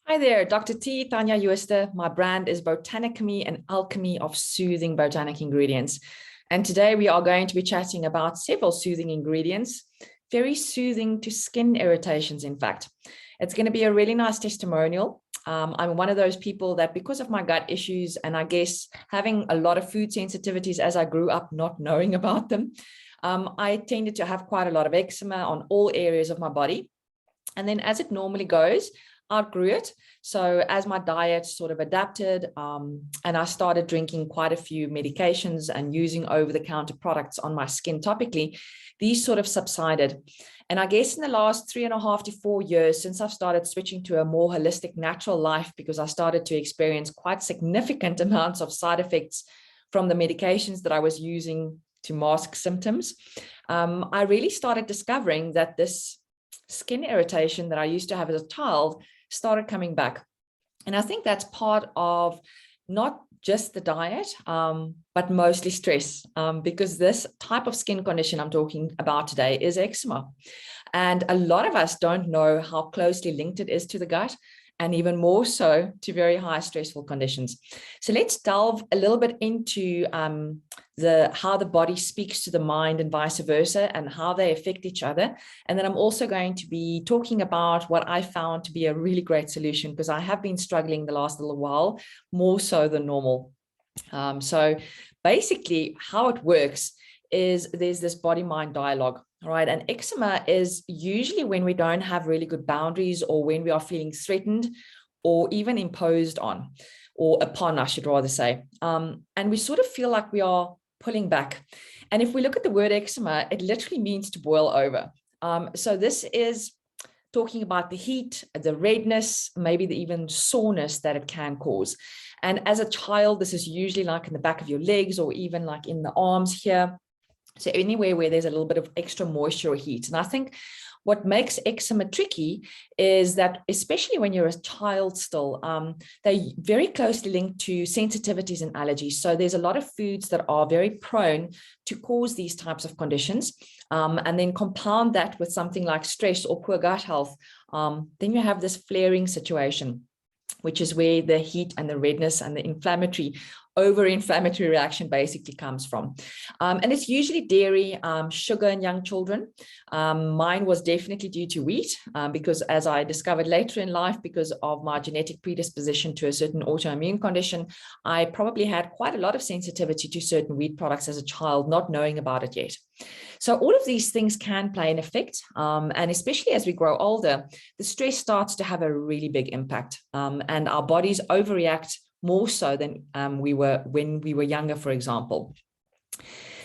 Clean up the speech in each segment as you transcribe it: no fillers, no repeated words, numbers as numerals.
Hi there, Dr. T. Tanya Uester. My brand is Botanicamy, an alchemy of soothing botanic ingredients. And today we are going to be chatting about several soothing ingredients, very soothing to skin irritations, in fact. It's going to be a really nice testimonial. I'm one of those people that because of my gut issues and I guess having a lot of food sensitivities as I grew up not knowing about them, I tended to have quite a lot of eczema on all areas of my body. And then as it normally goes, outgrew it. So as my diet sort of adapted and I started drinking quite a few medications and using over-the-counter products on my skin topically, these sort of subsided. And I guess in the last 3.5 to 4 years, since I've started switching to a more holistic natural life, because I started to experience quite significant amounts of side effects from the medications that I was using to mask symptoms, I really started discovering that this skin irritation that I used to have as a child started coming back. And I think that's part of not just the diet, but mostly stress, because this type of skin condition I'm talking about today is eczema. And a lot of us don't know how closely linked it is to the gut, and even more so to very high stressful conditions. So let's delve a little bit into how the body speaks to the mind and vice versa, and how they affect each other. And then I'm also going to be talking about what I found to be a really great solution, because I have been struggling the last little while, more so than normal. So basically how it works is there's this body-mind dialogue. All right. And eczema is usually when we don't have really good boundaries, or when we are feeling threatened or even imposed on or upon, I should rather say. And we sort of feel like we are pulling back. And if we look at the word eczema, it literally means to boil over. So this is talking about the heat, the redness, maybe the even soreness that it can cause. And as a child, this is usually like in the back of your legs or even like in the arms here. So anywhere where there's a little bit of extra moisture or heat. And I think what makes eczema tricky is that, especially when you're a child still, they're very closely linked to sensitivities and allergies. So there's a lot of foods that are very prone to cause these types of conditions. And then compound that with something like stress or poor gut health, then you have this flaring situation, which is where the heat and the redness and the over-inflammatory reaction basically comes from. And it's usually dairy, sugar in young children. Mine was definitely due to wheat, because as I discovered later in life, because of my genetic predisposition to a certain autoimmune condition, I probably had quite a lot of sensitivity to certain wheat products as a child, not knowing about it yet. So all of these things can play an effect. And especially as we grow older, the stress starts to have a really big impact. And our bodies overreact more so than we were when we were younger, for example.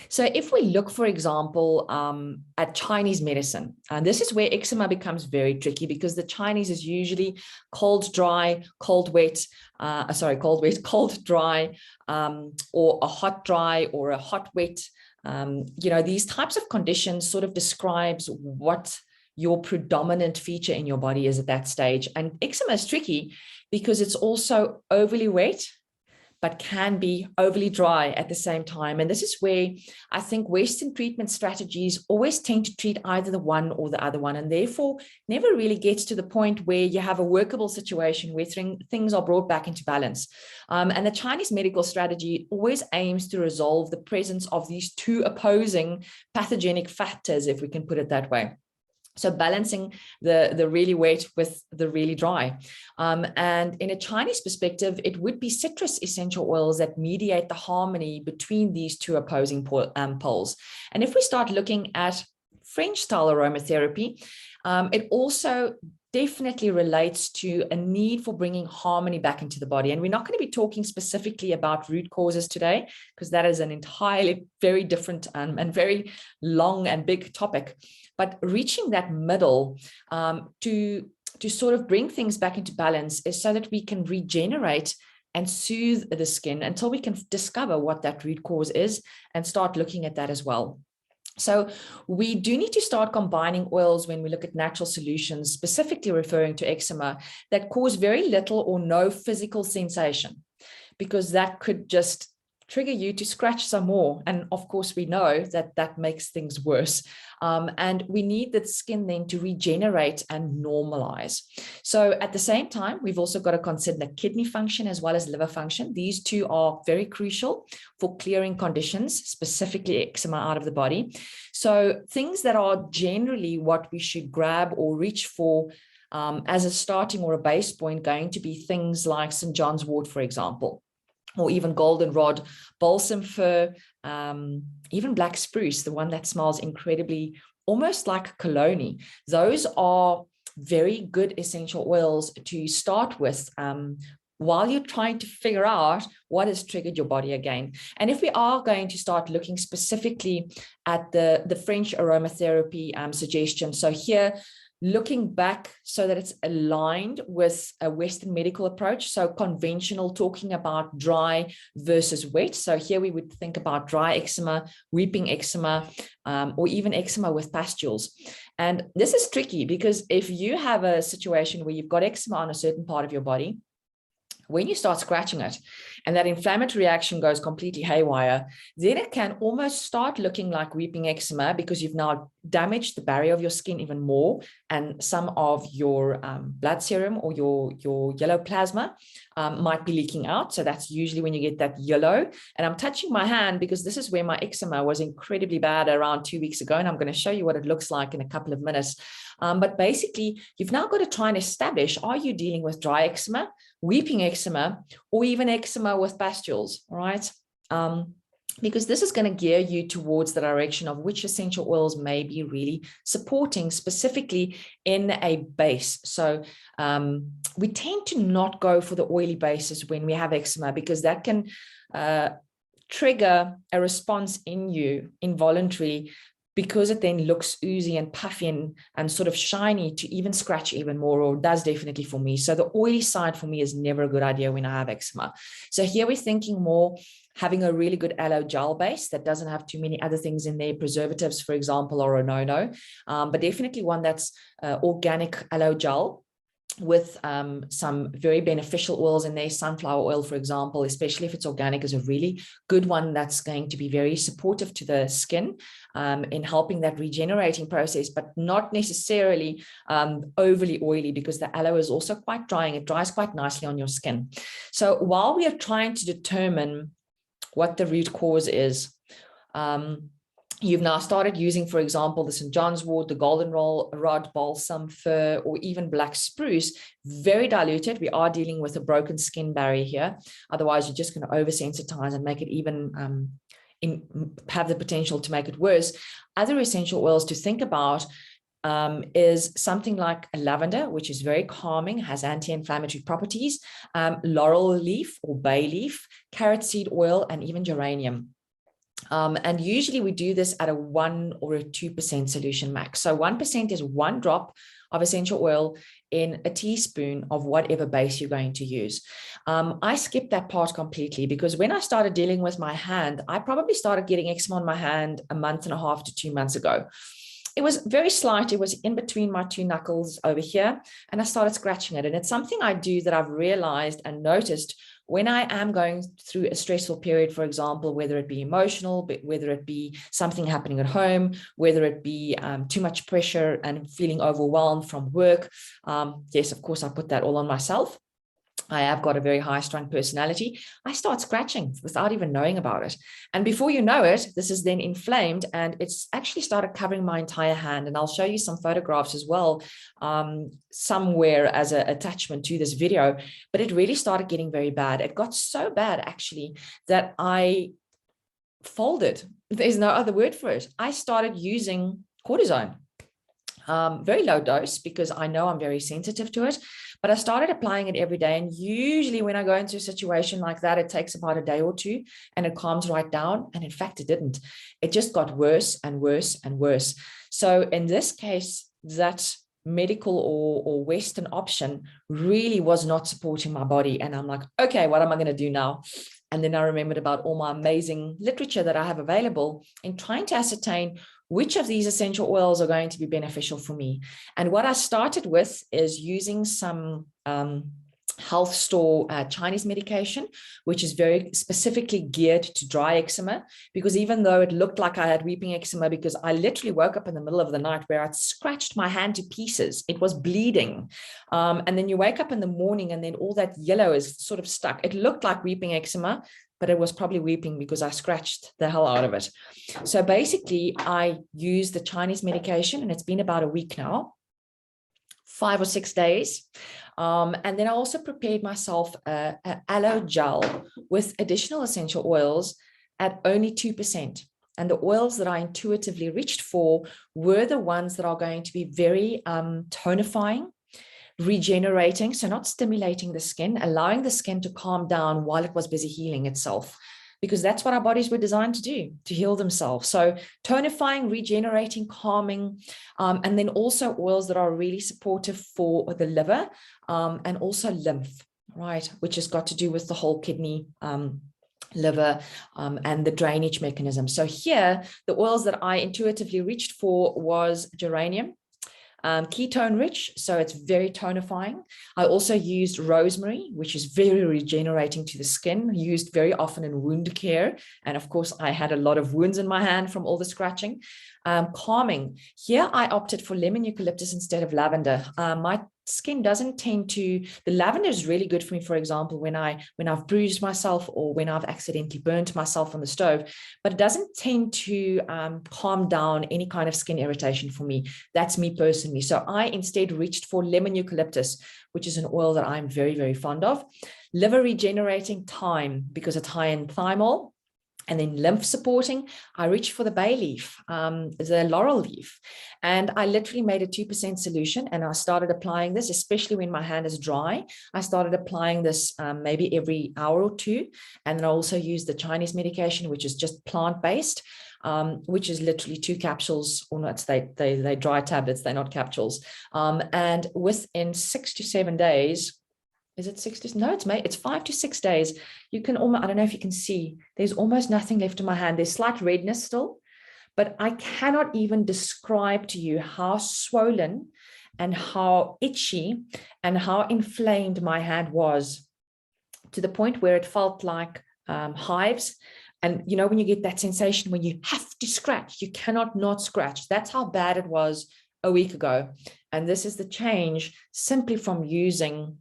So if we look, for example, at Chinese medicine, and this is where eczema becomes very tricky, because the Chinese is usually cold, dry, cold, wet, cold, dry, or a hot, dry, or a hot, wet. These types of conditions sort of describes what your predominant feature in your body is at that stage. And eczema is tricky because it's also overly wet, but can be overly dry at the same time. And this is where I think Western treatment strategies always tend to treat either the one or the other one, and therefore never really gets to the point where you have a workable situation where things are brought back into balance. And the Chinese medical strategy always aims to resolve the presence of these two opposing pathogenic factors, if we can put it that way. So balancing the really wet with the really dry. And in a Chinese perspective, it would be citrus essential oils that mediate the harmony between these two opposing poles. And if we start looking at French style aromatherapy, it also definitely relates to a need for bringing harmony back into the body. And we're not going to be talking specifically about root causes today, because that is an entirely very different and very long and big topic. But reaching that middle to sort of bring things back into balance is so that we can regenerate and soothe the skin until we can discover what that root cause is and start looking at that as well. So we do need to start combining oils when we look at natural solutions, specifically referring to eczema, that cause very little or no physical sensation, because that could just trigger you to scratch some more. And of course, we know that that makes things worse. And we need the skin then to regenerate and normalize. So at the same time, we've also got to consider kidney function as well as liver function. These two are very crucial for clearing conditions, specifically eczema, out of the body. So things that are generally what we should grab or reach for as a starting or a base point, going to be things like St. John's wort, for example, or even goldenrod, balsam fir, even black spruce, the one that smells incredibly, almost like cologne. Those are very good essential oils to start with while you're trying to figure out what has triggered your body again. And if we are going to start looking specifically at the French aromatherapy suggestion, so here, looking back so that it's aligned with a Western medical approach. So conventional, talking about dry versus wet. So here we would think about dry eczema, weeping eczema, or even eczema with pustules. And this is tricky because if you have a situation where you've got eczema on a certain part of your body, when you start scratching it and that inflammatory reaction goes completely haywire, then it can almost start looking like weeping eczema because you've now damaged the barrier of your skin even more, and some of your blood serum or your yellow plasma might be leaking out. So that's usually when you get that yellow. And I'm touching my hand because this is where my eczema was incredibly bad around 2 weeks ago, and I'm going to show you what it looks like in a couple of minutes. But basically, you've now got to try and establish, are you dealing with dry eczema, weeping eczema, or even eczema with pustules, all right? Because this is going to gear you towards the direction of which essential oils may be really supporting specifically in a base. So we tend to not go for the oily bases when we have eczema because that can trigger a response in you involuntarily, because it then looks oozy and puffy and sort of shiny to even scratch even more, or does definitely for me. So the oily side for me is never a good idea when I have eczema. So here we're thinking more having a really good aloe gel base that doesn't have too many other things in there, preservatives, for example, or a no-no, but definitely one that's organic aloe gel with some very beneficial oils in there. Sunflower oil, for example, especially if it's organic, is a really good one that's going to be very supportive to the skin in helping that regenerating process, but not necessarily overly oily, because the aloe is also quite drying. It dries quite nicely on your skin. So while we are trying to determine what the root cause is, you've now started using, for example, the St. John's wort, the goldenrod, balsam fir, or even black spruce, very diluted. We are dealing with a broken skin barrier here. Otherwise, you're just going to oversensitize and make it even have the potential to make it worse. Other essential oils to think about is something like lavender, which is very calming, has anti-inflammatory properties, laurel leaf or bay leaf, carrot seed oil, and even geranium. And usually we do this at a 1 or a 2% solution max. So 1% is 1 drop of essential oil in a teaspoon of whatever base you're going to use. I skipped that part completely because when I started dealing with my hand, I probably started getting eczema on my hand 1.5 to 2 months ago. It was very slight. It was in between my 2 knuckles over here, and I started scratching it. And it's something I do that I've realized and noticed when I am going through a stressful period, for example, whether it be emotional, but whether it be something happening at home, whether it be too much pressure and feeling overwhelmed from work. Yes, of course, I put that all on myself. I have got a very high-strung personality. I start scratching without even knowing about it. And before you know it, this is then inflamed, and it's actually started covering my entire hand. And I'll show you some photographs as well somewhere as an attachment to this video. But it really started getting very bad. It got so bad, actually, that I folded. There's no other word for it. I started using cortisone. Very low dose, because I know I'm very sensitive to it, but I started applying it every day. And usually when I go into a situation like that, it takes about a day or 2 and it calms right down. And in fact, it didn't. It just got worse and worse and worse. So in this case, that medical or Western option really was not supporting my body. And I'm like, okay, what am I going to do now? And then I remembered about all my amazing literature that I have available in trying to ascertain which of these essential oils are going to be beneficial for me. And what I started with is using some health store Chinese medication, which is very specifically geared to dry eczema, because even though it looked like I had weeping eczema, because I literally woke up in the middle of the night where I'd scratched my hand to pieces, it was bleeding. And then you wake up in the morning and then all that yellow is sort of stuck. It looked like weeping eczema, but it was probably weeping because I scratched the hell out of it. So basically I used the Chinese medication, and it's been about a week now, 5 or 6 days. And then I also prepared myself an aloe gel with additional essential oils at only 2%. And the oils that I intuitively reached for were the ones that are going to be very tonifying, regenerating, so not stimulating the skin, allowing the skin to calm down while it was busy healing itself, because that's what our bodies were designed to do, to heal themselves. So tonifying, regenerating, calming, and then also oils that are really supportive for the liver, and also lymph, right, which has got to do with the whole kidney, liver, and the drainage mechanism. So here, the oils that I intuitively reached for was geranium, ketone rich, so it's very tonifying. I also used rosemary, which is very regenerating to the skin, used very often in wound care. And of course, I had a lot of wounds in my hand from all the scratching. Calming. Here, I opted for lemon eucalyptus instead of lavender. My skin doesn't tend to, the lavender is really good for me, for example, when I've bruised myself or when I've accidentally burnt myself on the stove, but it doesn't tend to calm down any kind of skin irritation for me. That's me personally. So I instead reached for lemon eucalyptus, which is an oil that I'm very, very fond of. Liver regenerating, thyme, because it's high in thymol. And then lymph supporting, I reached for the bay leaf, the laurel leaf. And I literally made a 2% solution, and I started applying this, especially when my hand is dry. I started applying this maybe every hour or two. And then I also used the Chinese medication, which is just plant-based, which is literally 2 capsules, or not, they dry tablets, they're not capsules. And within 6 to 7 days, is it 6 to, no, it's 5 to 6 days. You can almost, I don't know if you can see, there's almost nothing left in my hand. There's slight redness still, but I cannot even describe to you how swollen and how itchy and how inflamed my hand was, to the point where it felt like hives. And you know, when you get that sensation when you have to scratch, you cannot not scratch. That's how bad it was a week ago. And this is the change simply from using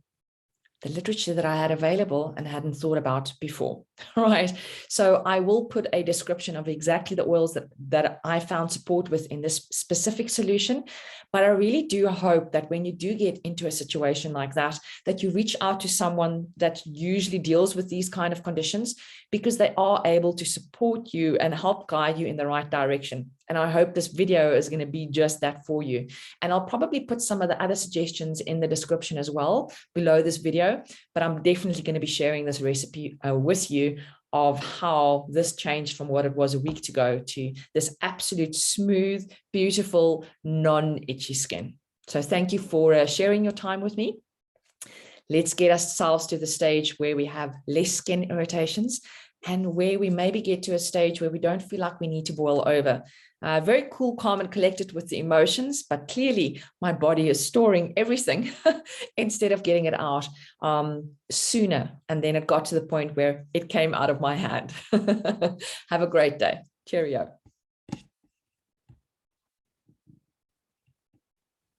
the literature that I had available and hadn't thought about before, right? So I will put a description of exactly the oils that I found support with in this specific solution. But I really do hope that when you do get into a situation like that, that you reach out to someone that usually deals with these kind of conditions, because they are able to support you and help guide you in the right direction. And I hope this video is going to be just that for you. And I'll probably put some of the other suggestions in the description as well below this video, but I'm definitely going to be sharing this recipe with you of how this changed from what it was a week ago to this absolute smooth, beautiful, non-itchy skin. So thank you for sharing your time with me. Let's get ourselves to the stage where we have less skin irritations and where we maybe get to a stage where we don't feel like we need to boil over. Very cool, calm, and collected with the emotions, but clearly my body is storing everything instead of getting it out sooner. And then it got to the point where it came out of my hand. Have a great day. Cheerio.